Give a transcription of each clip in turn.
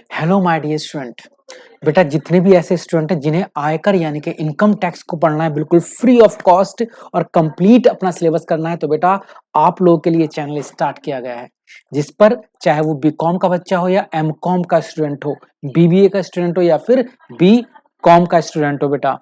Hello my dear student. बेटा जितने भी ऐसे स्टूडेंट हैं जिन्हें आयकर यानी कि इनकम टैक्स को पढ़ना है बिल्कुल फ्री ऑफ कॉस्ट और कंप्लीट अपना सिलेबस करना है, तो बेटा आप लोगों के लिए चैनल स्टार्ट किया गया है जिस पर चाहे वो बीकॉम का बच्चा हो या एमकॉम का स्टूडेंट हो, बीबीए का स्टूडेंट हो या फिर बी कॉम का स्टूडेंट हो, बेटा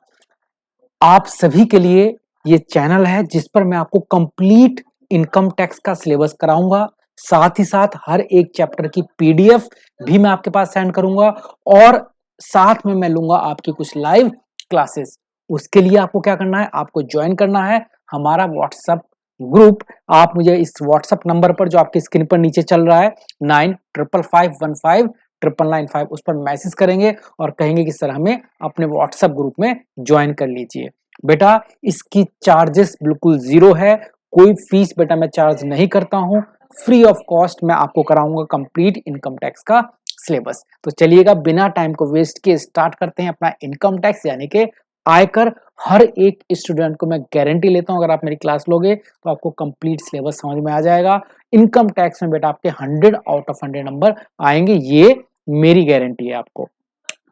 आप सभी के लिए ये चैनल है जिस पर मैं आपको कंप्लीट इनकम टैक्स का सिलेबस कराऊंगा। साथ ही साथ हर एक चैप्टर की पीडीएफ भी मैं आपके पास सेंड करूंगा और साथ में मैं लूंगा आपकी कुछ लाइव क्लासेस। उसके लिए आपको क्या करना है, आपको ज्वाइन करना है हमारा व्हाट्सएप ग्रुप। आप मुझे इस व्हाट्सएप नंबर पर जो आपकी स्क्रीन पर नीचे चल रहा है 9555159995 उस पर मैसेज करेंगे और कहेंगे कि सर हमें अपने व्हाट्सएप ग्रुप में ज्वाइन कर लीजिए। बेटा इसकी चार्जेस बिल्कुल जीरो है, कोई फीस बेटा मैं चार्ज नहीं करता हूं, फ्री ऑफ कॉस्ट मैं आपको कराऊंगा कंप्लीट इनकम टैक्स का सिलेबस। तो चलिएगा बिना टाइम को वेस्ट किए स्टार्ट करते हैं अपना इनकम टैक्स यानी कि आयकर। हर एक स्टूडेंट को मैं गारंटी लेता हूं अगर आप मेरी क्लास लोगे तो आपको कंप्लीट सिलेबस समझ में आ जाएगा। इनकम टैक्स में बेटा आपके 100 आउट ऑफ 100 नंबर आएंगे, ये मेरी गारंटी है आपको।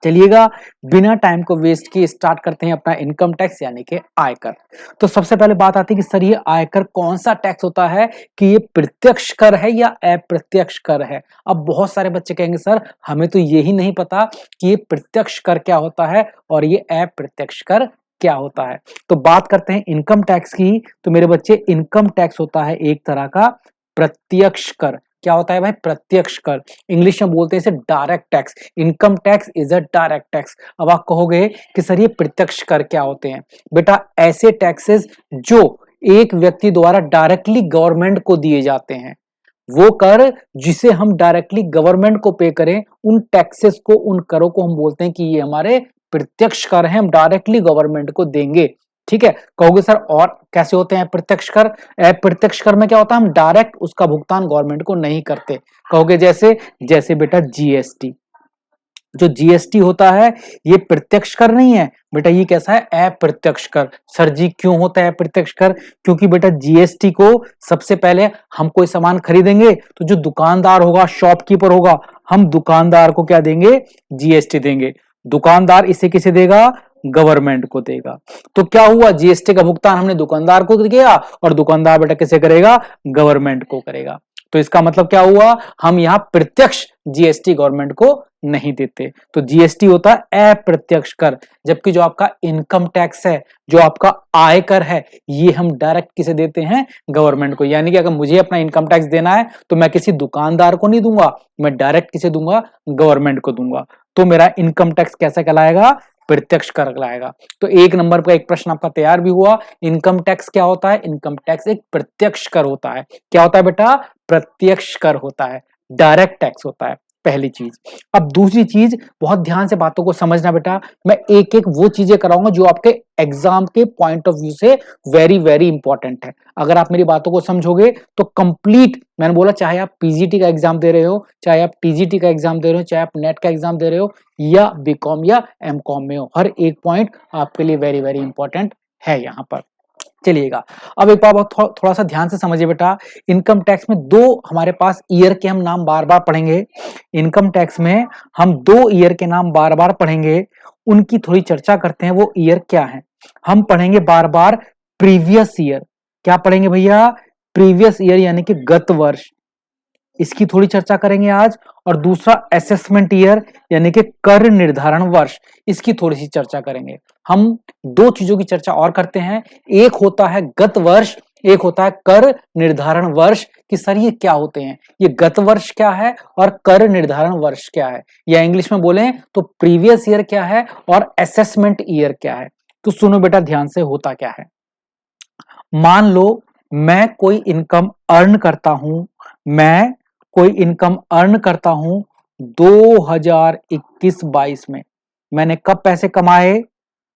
चलिएगा बिना टाइम को वेस्ट किए स्टार्ट करते हैं अपना इनकम टैक्स यानी कि आयकर। तो सबसे पहले बात आती है कि सर ये आयकर कौन सा टैक्स होता है, कि ये प्रत्यक्ष कर है या अप्रत्यक्ष कर है। अब बहुत सारे बच्चे कहेंगे सर हमें तो यही नहीं पता कि ये प्रत्यक्ष कर क्या होता है और ये अप्रत्यक्ष कर क्या होता है। तो बात करते हैं इनकम टैक्स की। तो मेरे बच्चे इनकम टैक्स होता है एक तरह का प्रत्यक्ष कर। क्या होता है भाई, प्रत्यक्ष कर। इंग्लिश में बोलते हैं इसे direct tax. Income tax is a direct tax. अब आप कहोगे कि सर ये प्रत्यक्ष कर क्या होते हैं। बेटा ऐसे टैक्सेस जो एक व्यक्ति द्वारा डायरेक्टली गवर्नमेंट को दिए जाते हैं, वो कर जिसे हम डायरेक्टली गवर्नमेंट को पे करें, उन टैक्सेस को, उन करों को हम बोलते हैं कि ये हमारे प्रत्यक्ष कर हैं, हम डायरेक्टली गवर्नमेंट को देंगे। ठीक है, कहोगे सर और कैसे होते हैं प्रत्यक्ष कर। प्रत्यक्ष कर में क्या होता है, हम डायरेक्ट उसका भुगतान गवर्नमेंट को नहीं करते। कहोगे जैसे जैसे बेटा जीएसटी, जो जीएसटी होता है ये प्रत्यक्ष कर नहीं है बेटा, ये कैसा है, अप्रत्यक्ष कर। सर जी क्यों होता है अप्रत्यक्ष कर, क्योंकि बेटा जीएसटी को सबसे पहले हम कोई सामान खरीदेंगे तो जो दुकानदार होगा, शॉपकीपर होगा, हम दुकानदार को क्या देंगे, जीएसटी देंगे। दुकानदार इसे किसे देगा, गवर्नमेंट को देगा। तो क्या हुआ, जीएसटी का भुगतान हमने दुकानदार को किया और दुकानदार बेटा किसे करेगा, गवर्नमेंट को करेगा। तो इसका मतलब क्या हुआ, हम यहां प्रत्यक्ष जीएसटी गवर्नमेंट को नहीं देते। तो जीएसटी होता है अप्रत्यक्ष कर। जबकि जो आपका इनकम टैक्स है, जो आपका आयकर है, ये हम डायरेक्ट किसे देते हैं, गवर्नमेंट को। यानी कि अगर मुझे अपना इनकम टैक्स देना है तो मैं किसी दुकानदार को नहीं दूंगा, मैं डायरेक्ट किसे दूंगा, गवर्नमेंट को दूंगा। तो मेरा इनकम टैक्स कैसा कहलाएगा, प्रत्यक्ष कर कहलाएगा। तो एक नंबर पर एक प्रश्न आपका तैयार भी हुआ। इनकम टैक्स क्या होता है, इनकम टैक्स एक प्रत्यक्ष कर होता है। क्या होता है बेटा, प्रत्यक्ष कर होता है, डायरेक्ट टैक्स होता है, पहली चीज। अब दूसरी चीज, बहुत ध्यान से बातों को समझना बेटा, मैं एक एक वो चीजें कराऊंगा जो आपके एग्जाम के पॉइंट ऑफ व्यू से वेरी वेरी इंपॉर्टेंट है। अगर आप मेरी बातों को समझोगे तो कंप्लीट, मैंने बोला चाहे आप पीजीटी का एग्जाम दे रहे हो, चाहे आप टीजीटी का एग्जाम दे रहे हो, चाहे आप नेट का एग्जाम दे रहे हो या बीकॉम या एमकॉम में हो, हर एक पॉइंट आपके लिए वेरी वेरी इंपॉर्टेंट है यहाँ पर। चलिएगा अब एक बार थोड़ा सा ध्यान से समझिए बेटा। इनकम टैक्स में दो हमारे पास ईयर के हम नाम बार बार पढ़ेंगे। इनकम टैक्स में हम दो ईयर के नाम बार बार पढ़ेंगे, उनकी थोड़ी चर्चा करते हैं। वो ईयर क्या है, हम पढ़ेंगे बार बार प्रीवियस ईयर। क्या पढ़ेंगे भैया, प्रीवियस ईयर यानी कि गत वर्ष, इसकी थोड़ी चर्चा करेंगे आज। और दूसरा असेसमेंट ईयर यानी कि कर निर्धारण वर्ष, इसकी थोड़ी सी चर्चा करेंगे। हम दो चीजों की चर्चा और करते हैं, एक होता है गत वर्ष, एक होता है कर निर्धारण वर्ष। कि सर ये क्या होते हैं, ये गत वर्ष क्या है और कर निर्धारण वर्ष क्या है, या इंग्लिश में बोलें तो प्रीवियस ईयर क्या है और असेसमेंट ईयर क्या है। तो सुनो बेटा ध्यान से, होता क्या है। मान लो मैं कोई इनकम अर्न करता हूं, मैं कोई इनकम अर्न करता हूं 2021-22 में। मैंने कब पैसे कमाए,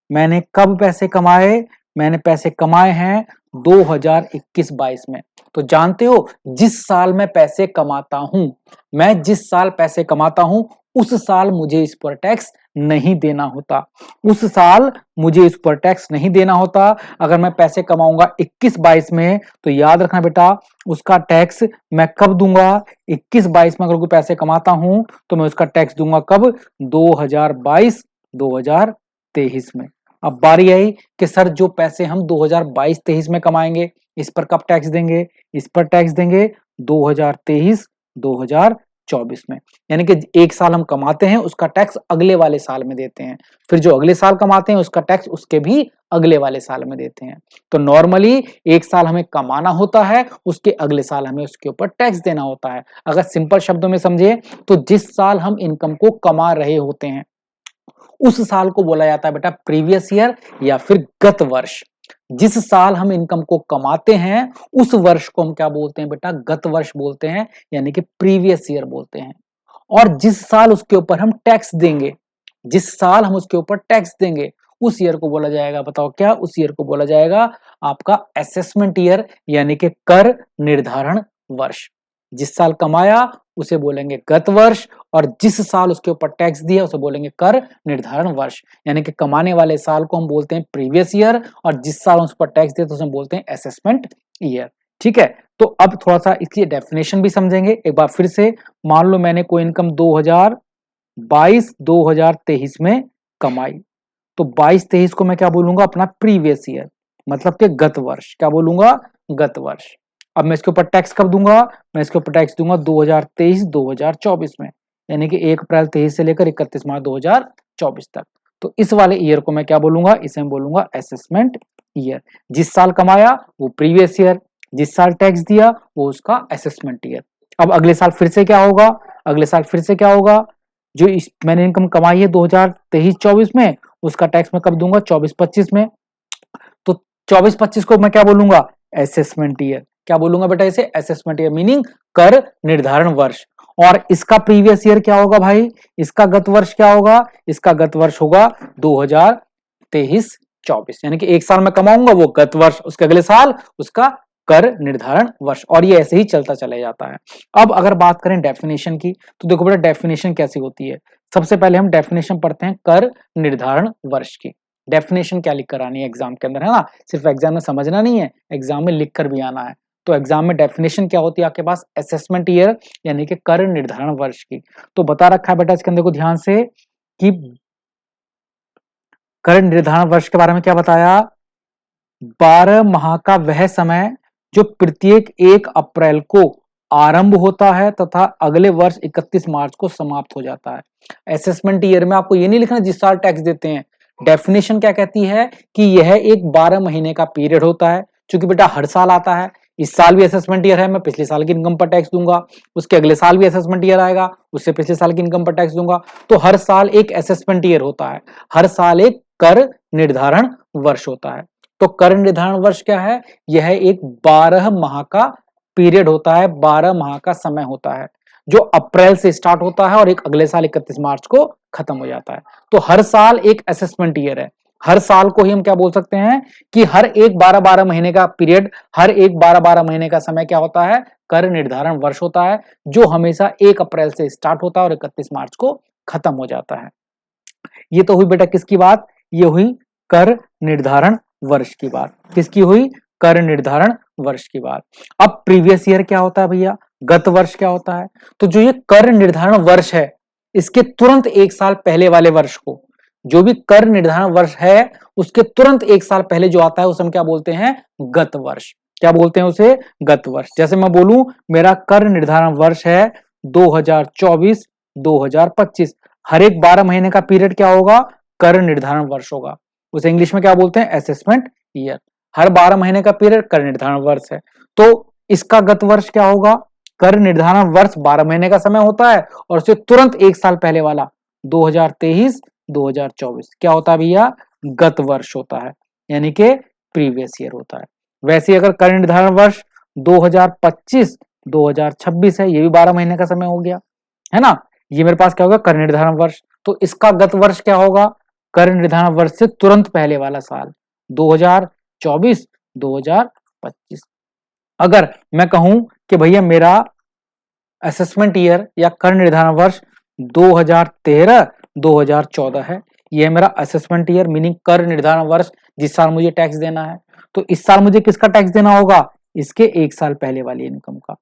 मैंने कब पैसे कमाए, मैंने पैसे कमाए हैं 2021-22 में। तो जानते हो जिस साल मैं पैसे कमाता हूं, मैं जिस साल पैसे कमाता हूं उस साल मुझे इस पर टैक्स नहीं देना होता। उस साल मुझे इस पर टैक्स नहीं देना होता। अगर मैं पैसे कमाऊंगा 21-22 में, तो याद रखना बेटा, उसका टैक्स मैं कब दूंगा? 21-22 में अगर कोई पैसे कमाता हूं तो मैं उसका टैक्स दूंगा कब? 2022-2023 में। अब बारी आई कि सर जो पैसे हम 2022-23 में कमाएंगे, इस पर कब टैक्स देंगे? इस पर टैक्स देंगे 2023-2024 में। यानी कि एक साल हम कमाते हैं, उसका टैक्स अगले वाले साल में देते हैं, फिर जो अगले साल कमाते हैं उसका टैक्स उसके भी अगले वाले साल में देते हैं। तो नॉर्मली एक साल हमें कमाना होता है, उसके अगले साल हमें उसके ऊपर टैक्स देना होता है। अगर सिंपल शब्दों में समझे तो जिस साल हम इनकम को कमा रहे होते हैं उस साल को बोला जाता है बेटा प्रीवियस ईयर या फिर गत वर्ष। जिस साल हम इनकम को कमाते हैं उस वर्ष को हम क्या बोलते हैं बेटा? गत वर्ष बोलते हैं, यानी कि प्रीवियस ईयर बोलते हैं। और जिस साल उसके ऊपर हम टैक्स देंगे, जिस साल हम उसके ऊपर टैक्स देंगे उस ईयर को बोला जाएगा, बताओ क्या? उस ईयर को बोला जाएगा आपका असेसमेंट ईयर, यानी कि कर निर्धारण वर्ष। जिस साल कमाया उसे बोलेंगे गत वर्ष, और जिस साल उसके ऊपर टैक्स दिया उसे बोलेंगे कर निर्धारण वर्ष। यानी कि कमाने वाले साल को हम बोलते हैं प्रीवियस ईयर, और जिस साल उस पर टैक्स दिया तो उसे बोलते हैं असेसमेंट ईयर। ठीक है, तो अब थोड़ा सा इसकी डेफिनेशन भी समझेंगे एक बार फिर से। मान लो मैंने कोई इनकम 2022-2023 में कमाई, तो 22-23 को मैं क्या बोलूंगा? अपना प्रीवियस ईयर, मतलब कि गत वर्ष। क्या बोलूंगा? गत वर्ष। अब मैं इसके ऊपर टैक्स कब दूंगा? मैं इसके ऊपर टैक्स दूंगा 2023-2024 में, यानी कि 1 अप्रैल 23 से लेकर 31 मार्च 2024 तक। तो इस वाले ईयर को मैं क्या बोलूंगा? इसे मैं बोलूंगा असेसमेंट ईयर। जिस साल कमाया वो प्रीवियस ईयर, जिस साल टैक्स दिया वो उसका असेसमेंट ईयर। अब अगले साल फिर से क्या होगा? अगले साल फिर से क्या होगा? जो मैंने इनकम कमाई है 2023-24 में, उसका टैक्स मैं कब दूंगा? 24-25 में। तो 24-25 को मैं क्या बोलूंगा? Assessment year. क्या बोलूंगा बेटा इसे? असेसमेंट ईयर, मीनिंग कर निर्धारण वर्ष। और इसका प्रीवियस ईयर क्या होगा भाई? इसका गत वर्ष क्या होगा? इसका गत वर्ष होगा 2023-24, यानी कि एक साल में कमाऊंगा वो गत वर्ष, उसके अगले साल उसका कर निर्धारण वर्ष, और ये ऐसे ही चलता चला जाता है। अब अगर बात करें डेफिनेशन की, तो देखो बेटा डेफिनेशन कैसी होती है। सबसे पहले हम डेफिनेशन पढ़ते हैं कर निर्धारण वर्ष की। डेफिनेशन क्या लिख कर आनी है एग्जाम के अंदर, है ना? सिर्फ एग्जाम में समझना नहीं है, एग्जाम में लिख कर भी आना है। तो एग्जाम में डेफिनेशन क्या होती है आपके पास? असेसमेंट ईयर, यानी कि कर निर्धारण वर्ष की। तो बता रखा है बेटा इसके अंदर को ध्यान से कि कर निर्धारण वर्ष के बारे में क्या बताया? 12 माह का वह समय जो प्रत्येक 1 अप्रैल को आरंभ होता है तथा अगले वर्ष 31 मार्च को समाप्त हो जाता है। असेसमेंट ईयर में आपको ये नहीं लिखना जिस साल टैक्स देते हैं। डेफिनेशन क्या कहती है कि यह एक 12 महीने का पीरियड होता है, क्योंकि बेटा हर साल आता है। इस साल भी असेसमेंट ईयर है, मैं पिछले साल की इनकम पर टैक्स दूंगा, उसके अगले साल भी असेसमेंट ईयर आएगा, उससे पिछले साल की इनकम पर टैक्स दूंगा। तो हर साल एक असेसमेंट ईयर होता है, हर साल एक कर निर्धारण वर्ष होता है। तो कर निर्धारण वर्ष क्या है? यह एक 12 माह का पीरियड होता है, 12 माह का समय होता है, जो अप्रैल से स्टार्ट होता है और एक अगले साल 31 मार्च को खत्म हो जाता है। तो हर साल एक असेसमेंट ईयर है। हर साल को ही हम क्या बोल सकते हैं कि हर एक 12-12 महीने का पीरियड, हर एक 12-12 महीने का समय क्या होता है? कर निर्धारण वर्ष होता है, जो हमेशा 1 अप्रैल से स्टार्ट होता है और 31 मार्च को खत्म हो जाता है। ये तो हुई बेटा किसकी बात? ये हुई कर निर्धारण वर्ष की बात। किसकी हुई? कर निर्धारण वर्ष की बात। अब प्रीवियस ईयर क्या होता है भैया? गत वर्ष क्या होता है? तो जो ये कर निर्धारण वर्ष है, इसके तुरंत एक साल पहले वाले वर्ष को, जो भी कर निर्धारण वर्ष है उसके तुरंत एक साल पहले जो आता है उसे हम क्या बोलते हैं? गत वर्ष। क्या बोलते हैं उसे? गत वर्ष। जैसे मैं बोलूं मेरा कर निर्धारण वर्ष है 2024-2025, हर एक 12 महीने का पीरियड क्या होगा? कर निर्धारण वर्ष होगा। उसे इंग्लिश में क्या बोलते हैं? Assessment year. हर 12 महीने का पीरियड कर निर्धारण वर्ष है। तो इसका गत वर्ष क्या होगा? कर निर्धारण वर्ष 12 महीने का समय होता है, और उससे तुरंत एक साल पहले वाला 2023-2024 क्या होता है भैया? गत वर्ष होता है, यानी कि प्रीवियस ईयर होता है। वैसे अगर कर निर्धारण वर्ष 2025-2026 है, ये भी 12 महीने का समय हो गया, है ना? ये मेरे पास क्या होगा? कर निर्धारण वर्ष। तो इसका गत वर्ष क्या होगा? कर निर्धारण वर्ष से तुरंत पहले वाला साल 2024-2025। अगर मैं कहूं कि भैया मेरा असेसमेंट ईयर या कर निर्धारण वर्ष 2013 2014 है। ये मेरा असेसमेंट ईयर मीनिंग कर निर्धारण वर्ष, जिस साल मुझे टैक्स देना है। तो इस साल मुझे किसका टैक्स देना होगा? इसके एक साल पहले वाली इनकम का।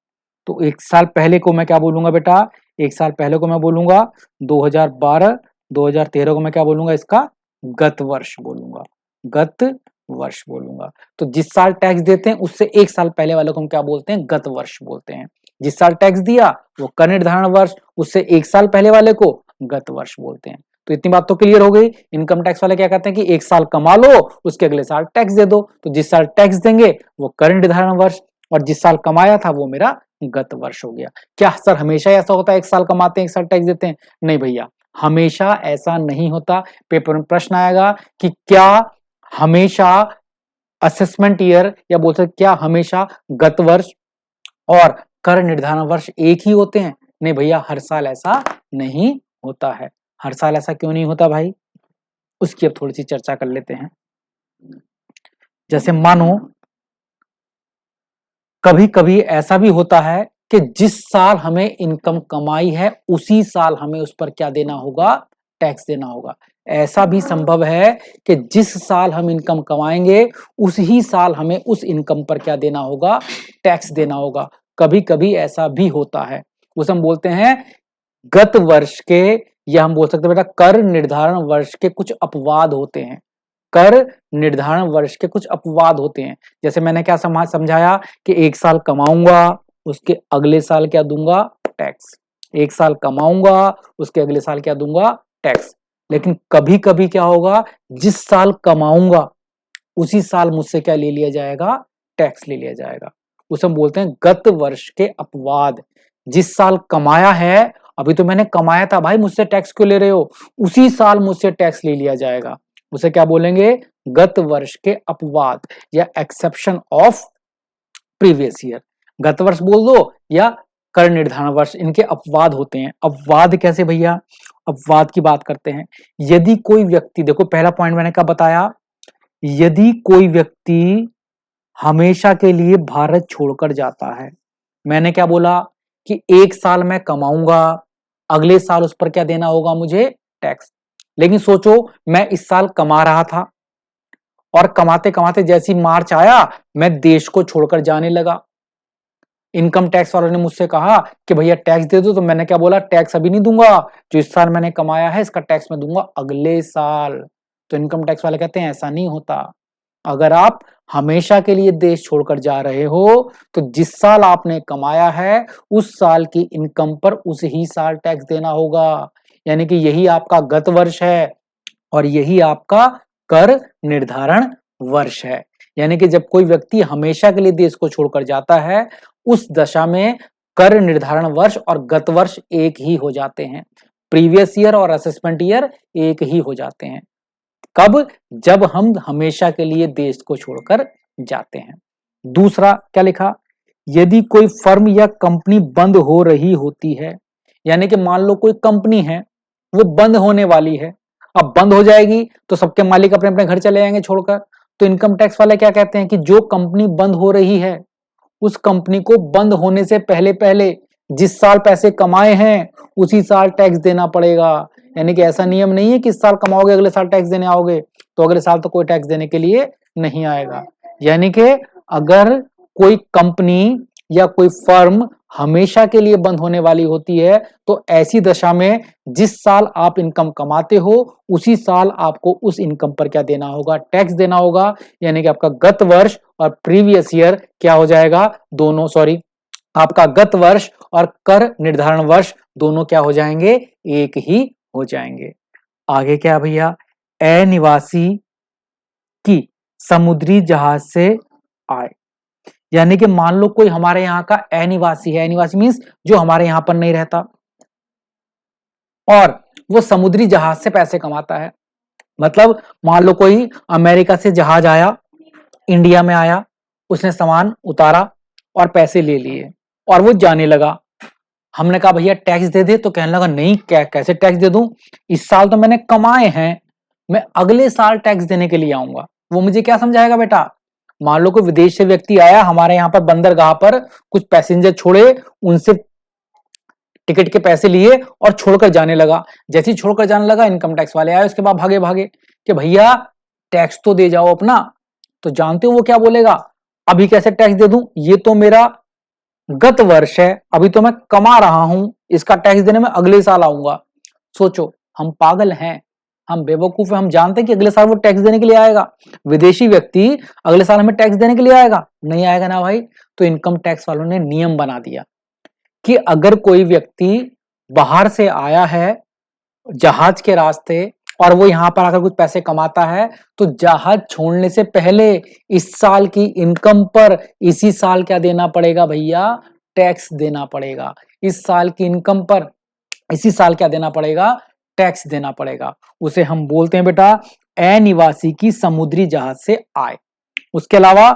तो एक साल पहले को मैं क्या बोलूंगा बेटा? एक साल पहले को मैं बोलूंगा 2012, 2013 को मैं क्या बोलूंगा? इसका गत वर्ष बोलूंगा, गत वर्ष बोलूंगा। तो जिस साल टैक्स देते हैं उससे एक साल पहले वाले को हम क्या बोलते हैं? गत वर्ष बोलते हैं। जिस साल टैक्स दिया वो कर निर्धारण वर्ष, उससे एक साल पहले वाले को गत वर्ष बोलते हैं। तो इतनी बात तो क्लियर हो गई। इनकम टैक्स वाले क्या कहते हैं कि एक साल कमा लो, उसके अगले साल टैक्स दे दो। तो जिस साल टैक्स देंगे वो कर निर्धारण वर्ष, और जिस साल कमाया था वो मेरा गत वर्ष हो गया। क्या सर हमेशा ऐसा होता है एक साल कमाते हैं एक साल टैक्स देते हैं? नहीं भैया, हमेशा ऐसा नहीं होता। पेपर में प्रश्न आएगा कि क्या हमेशा असेसमेंट ईयर या बोल सकते क्या हमेशा गत वर्ष और कर निर्धारण वर्ष एक ही होते हैं? नहीं भैया, हर साल ऐसा नहीं होता है। हर साल ऐसा क्यों नहीं होता भाई? उसकी अब थोड़ी सी चर्चा कर लेते हैं। जैसे मानो कभी कभी ऐसा भी होता है कि जिस साल हमें इनकम कमाई है उसी साल हमें उस पर क्या देना होगा? टैक्स देना होगा। ऐसा भी संभव है कि जिस साल हम इनकम कमाएंगे उसी साल हमें उस इनकम पर क्या देना होगा? टैक्स देना होगा। कभी कभी ऐसा भी होता है, उसे हम बोलते हैं गत वर्ष के, या हम बोल सकते हैं बेटा कर निर्धारण वर्ष के कुछ अपवाद होते हैं। कर निर्धारण वर्ष के कुछ अपवाद होते हैं। जैसे मैंने क्या समझाया कि एक साल कमाऊंगा, उसके अगले साल क्या दूंगा? टैक्स। एक साल कमाऊंगा, उसके अगले साल क्या दूंगा? टैक्स। लेकिन कभी कभी क्या होगा, जिस साल कमाऊंगा उसी साल मुझसे क्या ले लिया जाएगा? टैक्स ले लिया जाएगा। उसे हम बोलते हैं गत वर्ष के अपवाद। जिस साल कमाया है, अभी तो मैंने कमाया था भाई, मुझसे टैक्स क्यों ले रहे हो? उसी साल मुझसे टैक्स ले लिया जाएगा। उसे क्या बोलेंगे? गत वर्ष के अपवाद या एक्सेप्शन ऑफ प्रीवियस ईयर। गत वर्ष बोल दो या कर निर्धारण वर्ष, इनके अपवाद होते हैं। अपवाद कैसे भैया? अपवाद की बात करते हैं। यदि कोई व्यक्ति, देखो पहला पॉइंट मैंने क्या बताया, यदि कोई व्यक्ति हमेशा के लिए भारत छोड़कर जाता है, मैंने क्या बोला कि एक साल मैं कमाऊंगा, अगले साल उस पर क्या देना होगा मुझे? टैक्स। लेकिन सोचो मैं इस साल कमा रहा था और कमाते कमाते जैसी मार्च आया मैं देश को छोड़कर जाने लगा। इनकम टैक्स वालों ने मुझसे कहा कि भैया टैक्स दे दो, तो मैंने क्या बोला? टैक्स अभी नहीं दूंगा, जो इस साल मैंने कमाया है इसका टैक्स मैं दूंगा अगले साल। तो इनकम टैक्स वाले कहते हैं ऐसा नहीं होता। अगर आप हमेशा के लिए देश छोड़कर जा रहे हो तो जिस साल आपने कमाया है उस साल की इनकम पर उस ही साल टैक्स देना होगा। यानी कि यही आपका गत वर्ष है और यही आपका कर निर्धारण वर्ष है। यानी कि जब कोई व्यक्ति हमेशा के लिए देश को छोड़कर जाता है उस दशा में कर निर्धारण वर्ष और गत वर्ष एक ही हो जाते हैं। प्रीवियस ईयर और असेसमेंट ईयर एक ही हो जाते हैं। कब? जब हम हमेशा के लिए देश को छोड़कर जाते हैं। दूसरा क्या लिखा? यदि कोई फर्म या कंपनी बंद हो रही होती है, यानी कि मान लो कोई कंपनी है वो बंद होने वाली है, अब बंद हो जाएगी तो सबके मालिक अपने अपने घर चले जाएंगे छोड़कर। तो इनकम टैक्स वाले क्या कहते हैं कि जो कंपनी बंद हो रही है उस कंपनी को बंद होने से पहले पहले जिस साल पैसे कमाए हैं उसी साल टैक्स देना पड़ेगा। यानी कि ऐसा नियम नहीं है कि इस साल कमाओगे अगले साल टैक्स देने आओगे, तो अगले साल तो कोई टैक्स देने के लिए नहीं आएगा। यानी कि अगर कोई कंपनी या कोई फर्म हमेशा के लिए बंद होने वाली होती है तो ऐसी दशा में जिस साल आप इनकम कमाते हो उसी साल आपको उस इनकम पर क्या देना होगा? टैक्स देना होगा। यानी कि आपका गत वर्ष और प्रीवियस ईयर क्या हो जाएगा? दोनों, सॉरी, आपका गत वर्ष और कर निर्धारण वर्ष दोनों क्या हो जाएंगे? एक ही हो जाएंगे। आगे क्या भैया? अनिवासी की समुद्री जहाज से आए, यानी कि मान लो कोई हमारे यहाँ का अनिवासी है, अनिवासी मीन्स जो हमारे यहाँ पर नहीं रहता, और वो समुद्री जहाज से पैसे कमाता है। मतलब मान लो कोई अमेरिका से जहाज आया, इंडिया में आया, उसने सामान उतारा और पैसे ले लिए और वो जाने लगा। हमने कहा भैया टैक्स दे दे, तो कहने लगा नहीं, कैसे टैक्स दे दूं, इस साल तो मैंने कमाए हैं, मैं अगले साल टैक्स देने के लिए आऊंगा। वो मुझे क्या समझाएगा बेटा? मान लो कोई विदेश से व्यक्ति आया, हमारे यहाँ पर बंदरगाह पर कुछ पैसेंजर छोड़े, उनसे टिकट के पैसे लिए और छोड़कर जाने लगा। जैसे ही छोड़कर जाने लगा, इनकम टैक्स वाले आए, उसके बाद भागे भागे कि भैया टैक्स तो दे जाओ अपना। तो जानते हो वो क्या बोलेगा, अभी कैसे टैक्स दे दूं, ये तो मेरा गत वर्ष है, अभी तो मैं कमा रहा हूं, इसका टैक्स देने में अगले साल आऊंगा। सोचो, हम पागल हैं, हम बेवकूफ हैं, हम जानते हैं कि अगले साल वो टैक्स देने के लिए आएगा। विदेशी व्यक्ति अगले साल हमें टैक्स देने के लिए आएगा? नहीं आएगा ना भाई। तो इनकम टैक्स वालों ने नियम बना दिया कि अगर कोई व्यक्ति बाहर से आया है जहाज के रास्ते और वो यहां पर आकर कुछ पैसे कमाता है, तो जहाज छोड़ने से पहले इस साल की इनकम पर इसी साल क्या देना पड़ेगा भैया, टैक्स देना पड़ेगा। इस साल की इनकम पर इसी साल क्या देना पड़ेगा, टैक्स देना पड़ेगा। उसे हम बोलते हैं बेटा अनिवासी की समुद्री जहाज से आय। उसके अलावा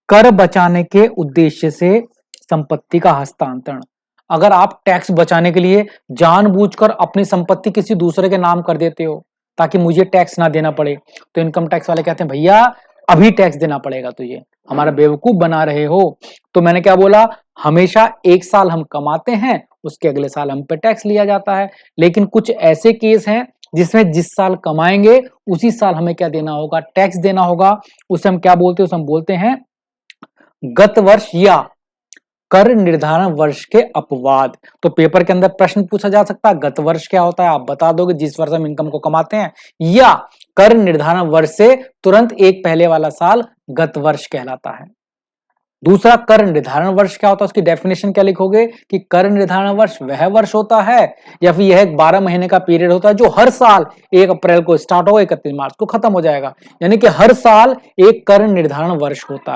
कर बचाने के उद्देश्य से संपत्ति का हस्तांतरण। अगर आप टैक्स बचाने के लिए जानबूझकर अपनी संपत्ति किसी दूसरे के नाम कर देते हो ताकि मुझे टैक्स ना देना पड़े, तो इनकम टैक्स वाले कहते हैं भैया अभी टैक्स देना पड़ेगा तुझे, हमारा बेवकूफ बना रहे हो। तो मैंने क्या बोला, हमेशा एक साल हम कमाते हैं, उसके अगले साल हम पे टैक्स लिया जाता है। लेकिन कुछ ऐसे केस हैं जिसमें जिस साल कमाएंगे उसी साल हमें क्या देना होगा, टैक्स देना होगा। उसे हम क्या बोलते हैं, उसे हम बोलते हैं गत वर्ष या कर निर्धारण वर्ष के अपवाद। तो पेपर के अंदर प्रश्न पूछा जा सकता है, गत वर्ष क्या होता है, आप बता दोगे जिस वर्ष हम इनकम को कमाते हैं, या कर निर्धारण वर्ष से तुरंत एक पहले वाला साल गत वर्ष कहलाता है। दूसरा, कर निर्धारण वर्ष क्या होता है, उसकी डेफिनेशन क्या लिखोगे कि कर निर्धारण वर्ष वह वर्ष होता है या फिर यह एक 12 महीने का पीरियड होता है जो हर साल 1 अप्रैल को स्टार्ट होगा, 31 मार्च को खत्म हो जाएगा। यानी कि हर साल एक कर निर्धारण वर्ष होता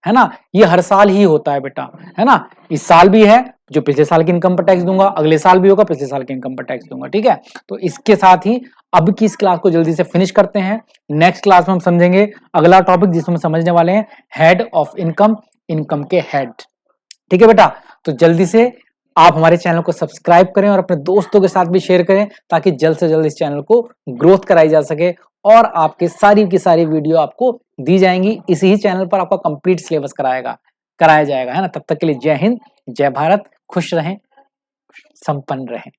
है ना। ये हर साल ही होता है बेटा, है ना। इस साल भी है जो पिछले साल की इनकम पर टैक्स दूंगा, अगले साल भी होगा पिछले साल की इनकम पर टैक्स दूंगा, ठीक है। तो इसके साथ ही अब की इस क्लास को जल्दी से फिनिश करते हैं। नेक्स्ट क्लास में हम समझेंगे अगला टॉपिक जिसमें समझने वाले हैं हेड ऑफ इनकम, इनकम के हेड, ठीक है बेटा। तो जल्दी से आप हमारे चैनल को सब्सक्राइब करें और अपने दोस्तों के साथ भी शेयर करें ताकि जल्द से जल्द इस चैनल को ग्रोथ कराई जा सके और आपके सारी की सारी वीडियो आपको दी जाएंगी। इसी ही चैनल पर आपका कंप्लीट सिलेबस कराया जाएगा, है ना। तब तक के लिए जय हिंद, जय भारत, खुश रहें, संपन्न रहें।